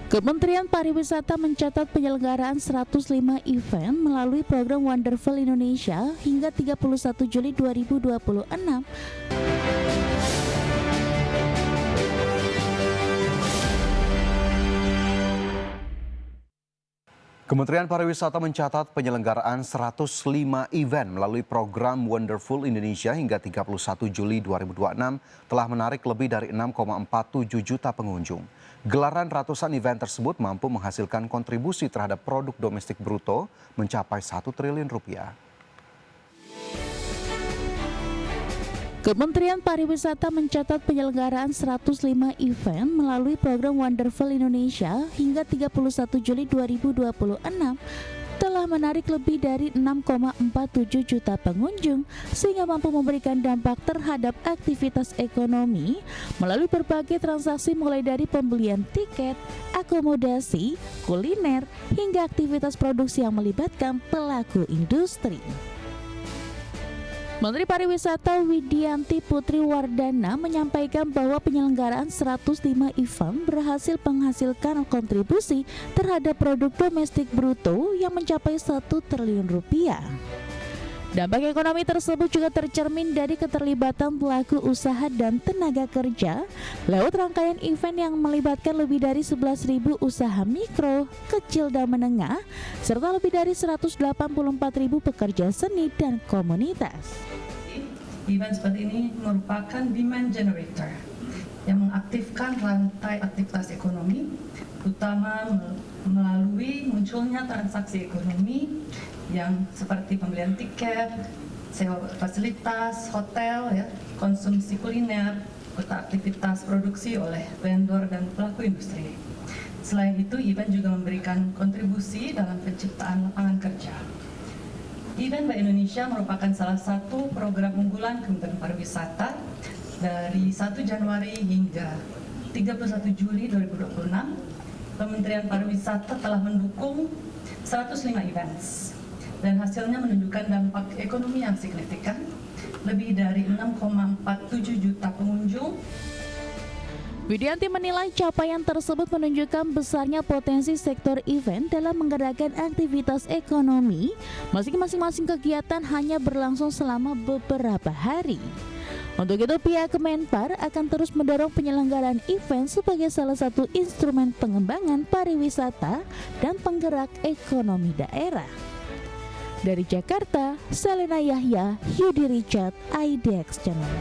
Kementerian Pariwisata mencatat penyelenggaraan 105 event melalui program Wonderful Indonesia hingga 31 Juli 2026. Kementerian Pariwisata mencatat penyelenggaraan 105 event melalui program Wonderful Indonesia hingga 31 Juli 2026 telah menarik lebih dari 6,47 juta pengunjung. Gelaran ratusan event tersebut mampu menghasilkan kontribusi terhadap produk domestik bruto mencapai 1 triliun rupiah. Kementerian Pariwisata mencatat penyelenggaraan 105 event melalui program Wonderful Indonesia hingga 31 Juli 2026 telah menarik lebih dari 6,47 juta pengunjung sehingga mampu memberikan dampak terhadap aktivitas ekonomi melalui berbagai transaksi mulai dari pembelian tiket, akomodasi, kuliner, hingga aktivitas produksi yang melibatkan pelaku industri. Menteri Pariwisata Widianti Putri Wardana menyampaikan bahwa penyelenggaraan 105 event berhasil menghasilkan kontribusi terhadap produk domestik bruto yang mencapai 1 triliun rupiah. Dampak ekonomi tersebut juga tercermin dari keterlibatan pelaku usaha dan tenaga kerja lewat rangkaian event yang melibatkan lebih dari 11.000 usaha mikro, kecil dan menengah, serta lebih dari 184.000 pekerja seni dan komunitas. Event seperti ini merupakan demand generator yang mengaktifkan rantai aktivitas ekonomi, utama melalui munculnya transaksi ekonomi yang seperti pembelian tiket, sewa fasilitas, hotel, konsumsi kuliner, serta aktivitas produksi oleh vendor dan pelaku industri. Selain itu, event juga memberikan kontribusi dalam penciptaan lapangan kerja. Event Bank Indonesia merupakan salah satu program unggulan Kementerian Pariwisata dari 1 Januari hingga 31 Juli 2026. Kementerian Pariwisata telah mendukung 105 events dan hasilnya menunjukkan dampak ekonomi yang signifikan, lebih dari 6,47 juta pengunjung. Widianti menilai capaian tersebut menunjukkan besarnya potensi sektor event dalam menggerakkan aktivitas ekonomi meski masing-masing kegiatan hanya berlangsung selama beberapa hari. Untuk itu pihak Kemenpar akan terus mendorong penyelenggaraan event sebagai salah satu instrumen pengembangan pariwisata dan penggerak ekonomi daerah. Dari Jakarta, Selena Yahya, Yudi Richard, IDX Channel.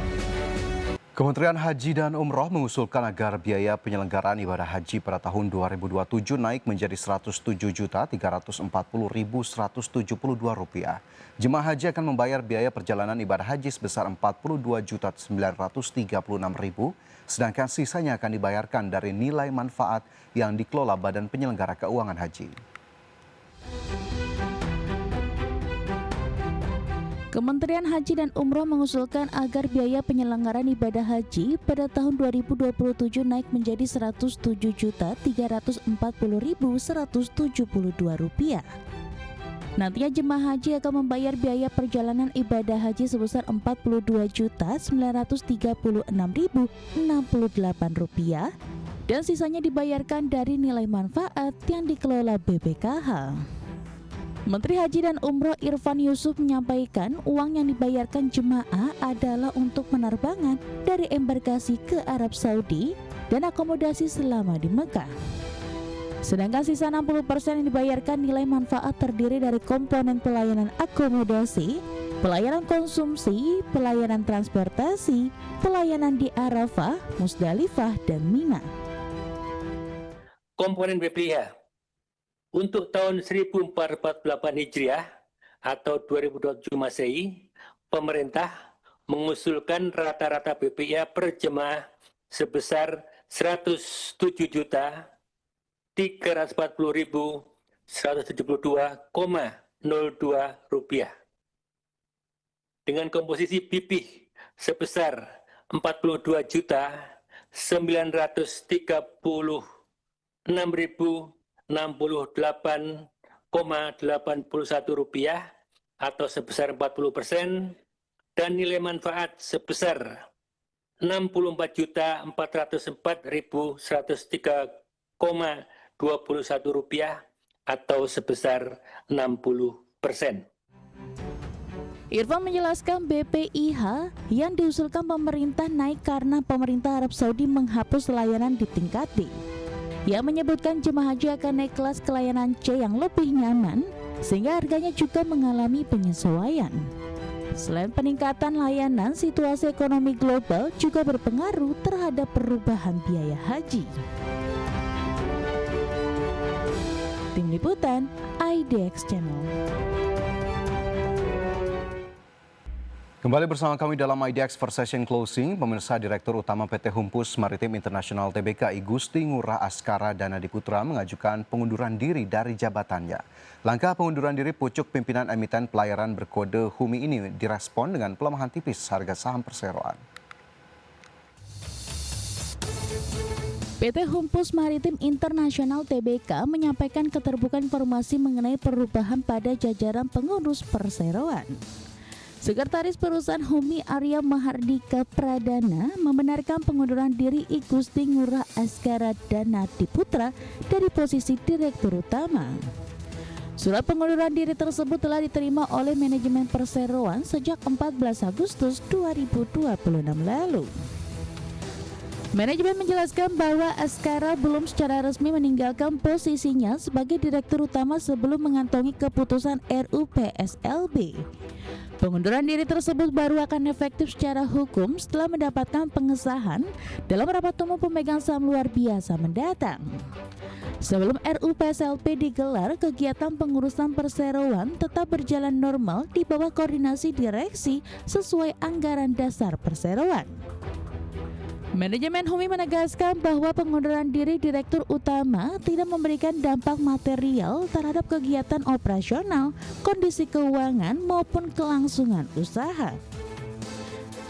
Kementerian Haji dan Umroh mengusulkan agar biaya penyelenggaraan ibadah haji pada tahun 2027 naik menjadi Rp107.340.172. Jemaah haji akan membayar biaya perjalanan ibadah haji sebesar Rp42.936.000, sedangkan sisanya akan dibayarkan dari nilai manfaat yang dikelola Badan Penyelenggara Keuangan Haji. Kementerian Haji dan Umroh mengusulkan agar biaya penyelenggaraan ibadah haji pada tahun 2027 naik menjadi Rp107.340.172. Nantinya jemaah haji akan membayar biaya perjalanan ibadah haji sebesar Rp42.936.068 dan sisanya dibayarkan dari nilai manfaat yang dikelola BPKH. Menteri Haji dan Umroh Irfan Yusuf menyampaikan uang yang dibayarkan jemaah adalah untuk penerbangan dari embarkasi ke Arab Saudi dan akomodasi selama di Mekah. Sedangkan sisa 60% yang dibayarkan nilai manfaat terdiri dari komponen pelayanan akomodasi, pelayanan konsumsi, pelayanan transportasi, pelayanan di Arafah, Musdalifah, dan Mina. Komponen BPIH untuk tahun 1448 Hijriah atau 2027 Masehi, pemerintah mengusulkan rata-rata BPIH per jemaah sebesar Rp107.172,02 dengan komposisi BPIH sebesar Rp42.936.068,81 atau sebesar 40% dan nilai manfaat sebesar Rp64.404.103,82 Rp21 atau sebesar 60%. Irfan menjelaskan BPIH yang diusulkan pemerintah naik karena pemerintah Arab Saudi menghapus layanan di tingkat D. Ia menyebutkan jemaah haji akan naik kelas ke layanan C yang lebih nyaman, sehingga harganya juga mengalami penyesuaian. Selain peningkatan layanan, situasi ekonomi global juga berpengaruh terhadap perubahan biaya haji. Tim Liputan IDX Channel. Kembali bersama kami dalam IDX First Session Closing, pemirsa Direktur Utama PT Humpus Maritim Internasional Tbk Igusti Ngurah Askara Danadiputra mengajukan pengunduran diri dari jabatannya. Langkah pengunduran diri pucuk pimpinan emiten pelayaran berkode HUMI ini direspon dengan pelemahan tipis harga saham perseroan. PT Humpus Maritim Internasional Tbk menyampaikan keterbukaan informasi mengenai perubahan pada jajaran pengurus perseroan. Sekretaris Perusahaan HUMI Arya Mahardika Pradana membenarkan pengunduran diri Igusti Ngurah Askara Danadiputra dari posisi Direktur Utama. Surat pengunduran diri tersebut telah diterima oleh manajemen perseroan sejak 14 Agustus 2026 lalu. Manajemen menjelaskan bahwa Askara belum secara resmi meninggalkan posisinya sebagai Direktur Utama sebelum mengantongi keputusan RUPSLB. Pengunduran diri tersebut baru akan efektif secara hukum setelah mendapatkan pengesahan dalam rapat umum pemegang saham luar biasa mendatang. Sebelum RUPSLB digelar, kegiatan pengurusan perseroan tetap berjalan normal di bawah koordinasi direksi sesuai anggaran dasar perseroan. Manajemen HUMI menegaskan bahwa pengunduran diri Direktur Utama tidak memberikan dampak material terhadap kegiatan operasional, kondisi keuangan maupun kelangsungan usaha.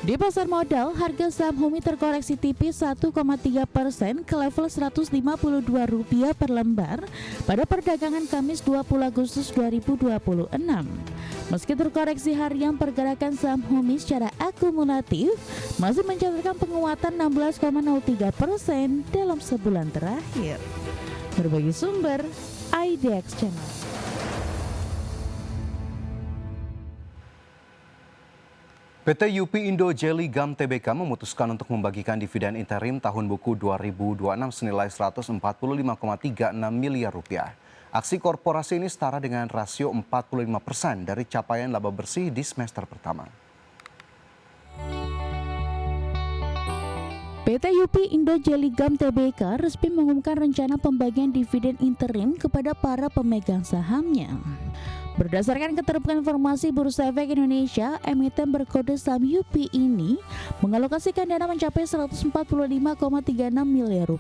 Di pasar modal, harga saham HUMI terkoreksi tipis 1,3% ke level Rp152 per lembar pada perdagangan Kamis 20 Agustus 2026. Meski terkoreksi harian, pergerakan saham HUMI secara akumulatif masih mencatatkan penguatan 16,03% dalam sebulan terakhir. Berbagi sumber, IDX Channel. PT UP Indo Jelly Gum Tbk memutuskan untuk membagikan dividen interim tahun buku 2026 senilai Rp145,36 miliar. Aksi korporasi ini setara dengan rasio 45% dari capaian laba bersih di semester pertama. PT UP Indo Jelly Gum Tbk resmi mengumumkan rencana pembagian dividen interim kepada para pemegang sahamnya. Berdasarkan keterbukaan informasi Bursa Efek Indonesia, emiten berkode saham UP ini mengalokasikan dana mencapai Rp145,36 miliar.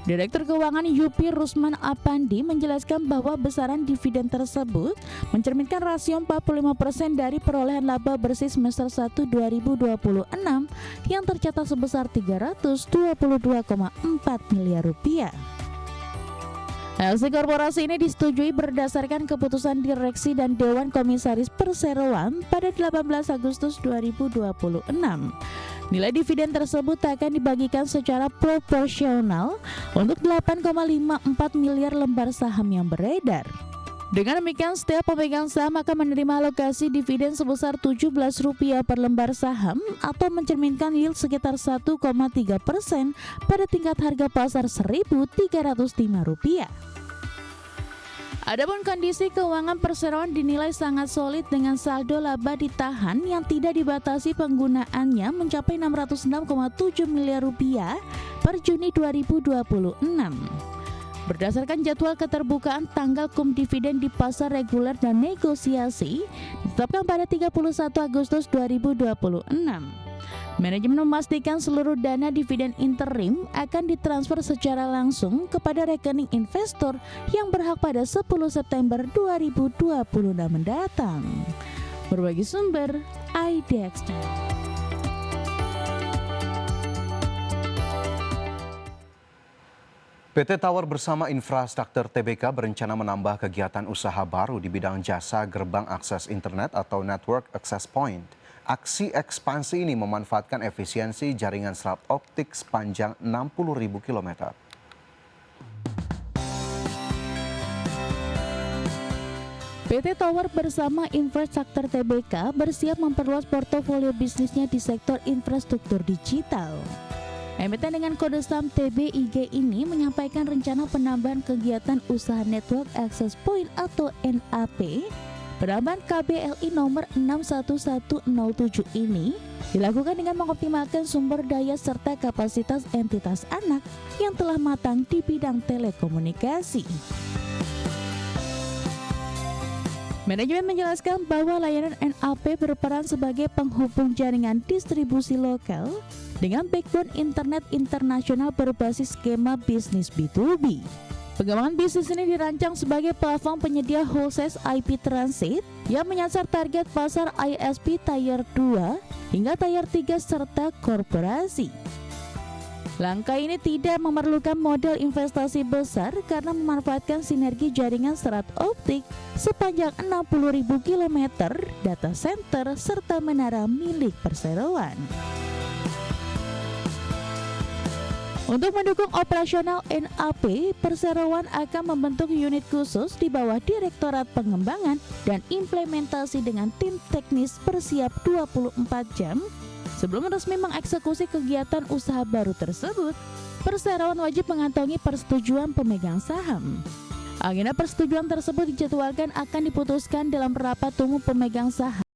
Direktur Keuangan UP Rusman Apandi menjelaskan bahwa besaran dividen tersebut mencerminkan rasio 45% dari perolehan laba bersih semester 1 2026 yang tercatat sebesar Rp322,4 miliar. Aksi korporasi ini disetujui berdasarkan keputusan direksi dan Dewan Komisaris Perseroan pada 18 Agustus 2026. Nilai dividen tersebut akan dibagikan secara proporsional untuk 8,54 miliar lembar saham yang beredar. Dengan demikian, setiap pemegang saham akan menerima alokasi dividen sebesar Rp17 per lembar saham atau mencerminkan yield sekitar 1,3% pada tingkat harga pasar Rp1.305. Adapun kondisi keuangan perseroan dinilai sangat solid dengan saldo laba ditahan yang tidak dibatasi penggunaannya mencapai Rp606,7 miliar per Juni 2026. Berdasarkan jadwal keterbukaan tanggal dividen di pasar reguler dan negosiasi ditetapkan pada 31 Agustus 2026. Manajemen memastikan seluruh dana dividen interim akan ditransfer secara langsung kepada rekening investor yang berhak pada 10 September 2026 mendatang. Berbagi sumber, IDX. PT Tower bersama Infrastruktur Tbk berencana menambah kegiatan usaha baru di bidang jasa gerbang akses internet atau Network Access Point. Aksi ekspansi ini memanfaatkan efisiensi jaringan serat optik sepanjang 60.000 km. PT Tower bersama Infrastructure Tbk bersiap memperluas portofolio bisnisnya di sektor infrastruktur digital. Emiten dengan kode saham TBIG ini menyampaikan rencana penambahan kegiatan usaha Network Access Point atau NAP penambahan KBLI nomor 61107 ini dilakukan dengan mengoptimalkan sumber daya serta kapasitas entitas anak yang telah matang di bidang telekomunikasi. Manajemen menjelaskan bahwa layanan NAP berperan sebagai penghubung jaringan distribusi lokal dengan backbone internet internasional berbasis skema bisnis B2B. Pengembangan bisnis ini dirancang sebagai platform penyedia wholesale IP transit yang menyasar target pasar ISP Tier 2 hingga Tier 3 serta korporasi. Langkah ini tidak memerlukan modal investasi besar karena memanfaatkan sinergi jaringan serat optik sepanjang 60.000 km, data center, serta menara milik perseroan. Untuk mendukung operasional NAP, perseroan akan membentuk unit khusus di bawah Direktorat Pengembangan dan Implementasi dengan tim teknis bersiap 24 jam. Sebelum resmi mengeksekusi kegiatan usaha baru tersebut, perseroan wajib mengantongi persetujuan pemegang saham. Agenda persetujuan tersebut dijadwalkan akan diputuskan dalam rapat umum pemegang saham